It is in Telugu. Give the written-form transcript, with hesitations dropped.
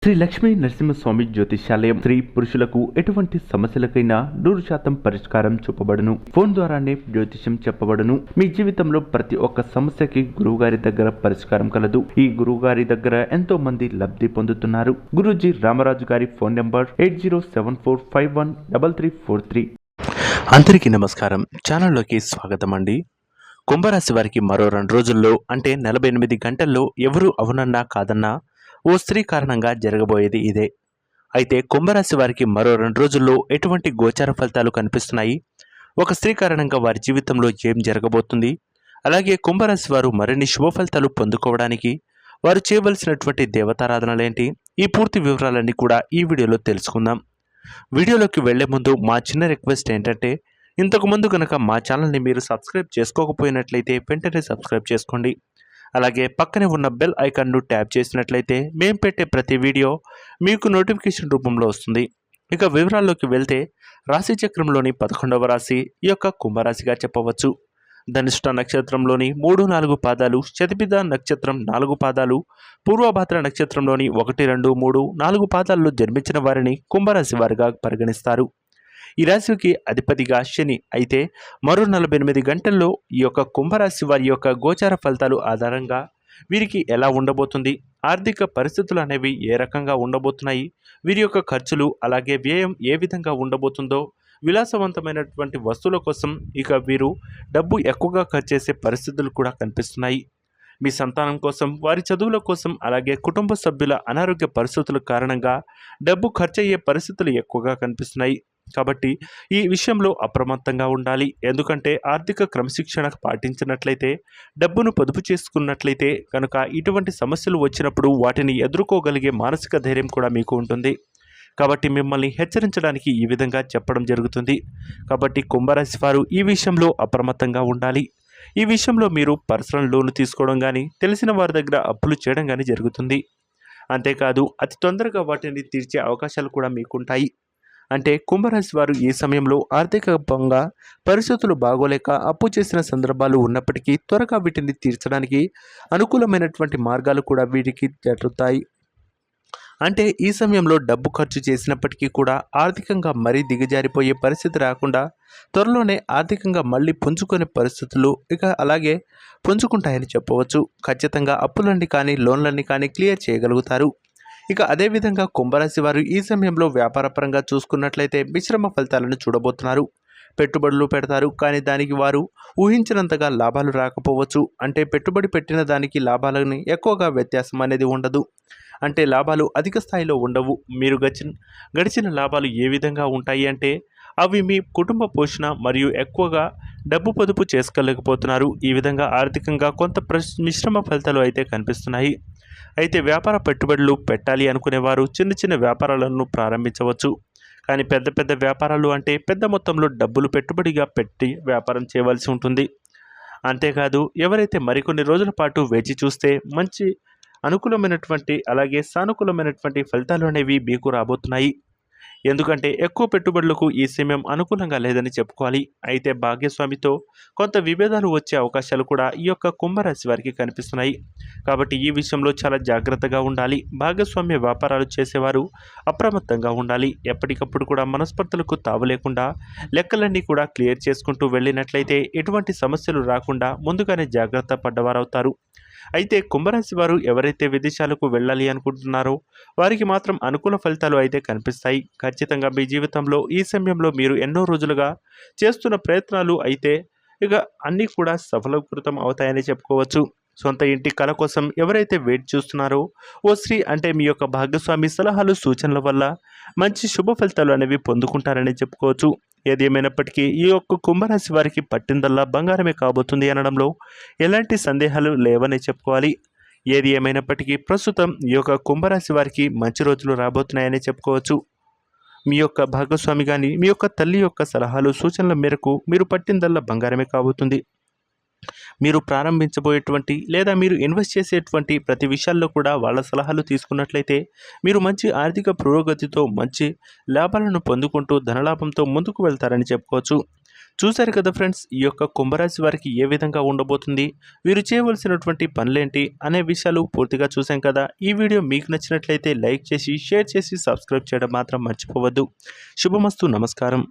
శ్రీ లక్ష్మీ నరసింహస్వామి జ్యోతిష్యాలయం స్త్రీ పురుషులకు ఎటువంటి సమస్యలకైనా 100% పరిష్కారం చూపబడును. ఫోన్ ద్వారానే జ్యోతిష్యం చెప్పబడును. మీ జీవితంలో ప్రతి ఒక్క సమస్యకి గురువుగారి దగ్గర పరిష్కారం కలదు. ఈ గురువుగారి దగ్గర ఎంతో మంది లబ్ధి పొందుతున్నారు. గురూజీ రామరాజు గారి ఫోన్ నెంబర్ 8074513343. అందరికీ నమస్కారం. ఛానల్లోకి స్వాగతం అండి. కుంభరాశి వారికి మరో 2 రోజుల్లో అంటే 48 గంటల్లో ఎవరు అవునన్నా కాదన్నా ఓ స్త్రీ కారణంగా జరగబోయేది ఇదే. అయితే కుంభరాశి వారికి మరో 2 రోజుల్లో ఎటువంటి గోచార ఫలితాలు కనిపిస్తున్నాయి, ఒక స్త్రీ కారణంగా వారి జీవితంలో ఏం జరగబోతుంది, అలాగే కుంభరాశి వారు మరిన్ని శుభ ఫలితాలు పొందుకోవడానికి వారు చేయవలసినటువంటి దేవతారాధనలేంటి, ఈ పూర్తి వివరాలన్నీ కూడా ఈ వీడియోలో తెలుసుకుందాం. వీడియోలోకి వెళ్లే ముందు మా చిన్న రిక్వెస్ట్ ఏంటంటే, ఇంతకు ముందు కనుక మా ఛానల్ని మీరు సబ్స్క్రైబ్ చేసుకోకపోయినట్లయితే వెంటనే సబ్స్క్రైబ్ చేసుకోండి. అలాగే పక్కనే ఉన్న బెల్ ఐకాన్ను ట్యాప్ చేసినట్లయితే మేము పెట్టే ప్రతి వీడియో మీకు నోటిఫికేషన్ రూపంలో వస్తుంది. ఇక వివరాల్లోకి వెళ్తే, రాశి చక్రంలోని 11వ రాశి ఈ యొక్క కుంభరాశిగా చెప్పవచ్చు. ధనిష్ట నక్షత్రంలోని 3, 4 పాదాలు, శతభిజ నక్షత్రం 4 పాదాలు, పూర్వభాద్ర నక్షత్రంలోని 1, 2, 3, 4 పాదాల్లో జన్మించిన వారిని కుంభరాశి వారిగా పరిగణిస్తారు. ఈ రాశికి అధిపతిగా శని. అయితే మరో 48 గంటల్లో ఈ యొక్క కుంభరాశి వారి యొక్క గోచార ఫలితాలు ఆధారంగా వీరికి ఎలా ఉండబోతుంది, ఆర్థిక పరిస్థితులు అనేవి ఏ రకంగా ఉండబోతున్నాయి, వీరి యొక్క ఖర్చులు అలాగే వ్యయం ఏ విధంగా ఉండబోతుందో, విలాసవంతమైనటువంటి వస్తువుల కోసం ఇక వీరు డబ్బు ఎక్కువగా ఖర్చు చేసే పరిస్థితులు కూడా కనిపిస్తున్నాయి. మీ సంతానం కోసం, వారి చదువుల కోసం, అలాగే కుటుంబ సభ్యుల అనారోగ్య పరిస్థితుల కారణంగా డబ్బు ఖర్చు అయ్యే పరిస్థితులు ఎక్కువగా కనిపిస్తున్నాయి. కాబట్టి ఈ విషయంలో అప్రమత్తంగా ఉండాలి. ఎందుకంటే ఆర్థిక క్రమశిక్షణ పాటించినట్లయితే, డబ్బును పొదుపు చేసుకున్నట్లయితే కనుక ఇటువంటి సమస్యలు వచ్చినప్పుడు వాటిని ఎదుర్కోగలిగే మానసిక ధైర్యం కూడా మీకు ఉంటుంది. కాబట్టి మిమ్మల్ని హెచ్చరించడానికి ఈ విధంగా చెప్పడం జరుగుతుంది. కాబట్టి కుంభరాశి వారు ఈ విషయంలో అప్రమత్తంగా ఉండాలి. ఈ విషయంలో మీరు పర్సనల్ లోన్ తీసుకోవడం కానీ, తెలిసిన వారి దగ్గర అప్పులు చేయడం కానీ జరుగుతుంది. అంతేకాదు అతి తొందరగా వాటిని తీర్చే అవకాశాలు కూడా మీకుంటాయి. అంటే కుంభరాశి వారు ఈ సమయంలో ఆర్థికంగా పరిస్థితులు బాగోలేక అప్పు చేసిన సందర్భాలు ఉన్నప్పటికీ త్వరగా వీటిని తీర్చడానికి అనుకూలమైనటువంటి మార్గాలు కూడా వీటికి జరుగుతాయి. అంటే ఈ సమయంలో డబ్బు ఖర్చు చేసినప్పటికీ కూడా ఆర్థికంగా మరీ దిగజారిపోయే పరిస్థితి రాకుండా త్వరలోనే ఆర్థికంగా మళ్ళీ పుంజుకునే పరిస్థితులు ఇక అలాగే పుంజుకుంటాయని చెప్పవచ్చు. ఖచ్చితంగా అప్పులన్నీ కానీ లోన్లన్నీ కానీ క్లియర్ చేయగలుగుతారు. ఇక అదేవిధంగా కుంభరాశి వారు ఈ సమయంలో వ్యాపారపరంగా చూసుకున్నట్లయితే మిశ్రమ ఫలితాలను చూడబోతున్నారు. పెట్టుబడులు పెడతారు, కానీ దానికి వారు ఊహించినంతగా లాభాలు రాకపోవచ్చు. అంటే పెట్టుబడి పెట్టిన దానికి లాభాలని ఎక్కువగా వ్యత్యాసం అనేది ఉండదు. అంటే లాభాలు అధిక స్థాయిలో ఉండవు. మీరు గడిచిన లాభాలు ఏ విధంగా ఉంటాయి అంటే, అవి మీ కుటుంబ పోషణ మరియు ఎక్కువగా డబ్బు పొదుపు చేసుకోలేకపోతున్నారు. ఈ విధంగా ఆర్థికంగా కొంత మిశ్రమ ఫలితాలు అయితే కనిపిస్తున్నాయి. అయితే వ్యాపార పెట్టుబడులు పెట్టాలి అనుకునేవారు చిన్న చిన్న వ్యాపారాలను ప్రారంభించవచ్చు. కానీ పెద్ద పెద్ద వ్యాపారాలు అంటే పెద్ద మొత్తంలో డబ్బులు పెట్టుబడిగా పెట్టి వ్యాపారం చేయవలసి ఉంటుంది. అంతేకాదు ఎవరైతే మరికొన్ని రోజుల పాటు వేచి చూస్తే మంచి అనుకూలమైనటువంటి అలాగే సానుకూలమైనటువంటి ఫలితాలు అనేవి మీకు రాబోతున్నాయి. ఎందుకంటే ఎక్కువ పెట్టుబడులకు ఈ సమయం అనుకూలంగా లేదని చెప్పుకోవాలి. అయితే భాగ్యస్వామితో కొంత విభేదాలు వచ్చే అవకాశాలు కూడా ఈ యొక్క కుంభరాశి వారికి కనిపిస్తున్నాయి. కాబట్టి ఈ విషయంలో చాలా జాగ్రత్తగా ఉండాలి. భాగస్వామ్య వ్యాపారాలు చేసేవారు అప్రమత్తంగా ఉండాలి. ఎప్పటికప్పుడు కూడా మనస్పర్ధలకు తావు లేకుండా లెక్కలన్నీ కూడా క్లియర్ చేసుకుంటూ వెళ్ళినట్లయితే ఎటువంటి సమస్యలు రాకుండా ముందుగానే జాగ్రత్త పడ్డవారవుతారు. అయితే కుంభరాశి వారు ఎవరైతే విదేశాలకు వెళ్ళాలి అనుకుంటున్నారో వారికి మాత్రం అనుకూల ఫలితాలు అయితే కనిపిస్తాయి. ఖచ్చితంగా మీ జీవితంలో ఈ సమయంలో మీరు ఎన్నో రోజులుగా చేస్తున్న ప్రయత్నాలు అయితే ఇక అన్నీ కూడా సఫలీకృతం అవుతాయని చెప్పుకోవచ్చు. సొంత ఇంటి కల కోసం ఎవరైతే వెయిట్ చూస్తున్నారో ఓ స్త్రీ అంటే మీ యొక్క భాగస్వామి సలహాలు సూచనల వల్ల మంచి శుభ ఫలితాలు అనేవి పొందుకుంటారని చెప్పుకోవచ్చు. ఏది ఏమైనప్పటికీ ఈ యొక్క కుంభరాశి వారికి పట్టిందల్లా బంగారమే కాబోతుంది అనడంలో ఎలాంటి సందేహాలు లేవని చెప్పుకోవాలి. ఏది ఏమైనప్పటికీ ప్రస్తుతం ఈ యొక్క కుంభరాశి వారికి మంచి రోజులు రాబోతున్నాయని చెప్పుకోవచ్చు. మీ యొక్క భాగస్వామి కానీ మీ యొక్క తల్లి యొక్క సలహాలు సూచనల మేరకు మీరు పట్టిందల్లా బంగారమే కాబోతుంది. మీరు ప్రారంభించబోయేటువంటి లేదా మీరు ఇన్వెస్ట్ చేసేటువంటి ప్రతి విషయాల్లో కూడా వాళ్ళ సలహాలు తీసుకున్నట్లయితే మీరు మంచి ఆర్థిక పురోగతితో మంచి లాభాలను పొందుకుంటూ ధనలాభంతో ముందుకు వెళ్తారని చెప్పుకోవచ్చు. చూశారు కదా ఫ్రెండ్స్, ఈ యొక్క కుంభరాశి వారికి ఏ విధంగా ఉండబోతుంది, వీరు చేయవలసినటువంటి పనులేంటి అనే విషయాలు పూర్తిగా చూసాం కదా. ఈ వీడియో మీకు నచ్చినట్లయితే లైక్ చేసి, షేర్ చేసి, సబ్స్క్రైబ్ చేయడం మాత్రం మర్చిపోవద్దు. శుభమస్తు. నమస్కారం.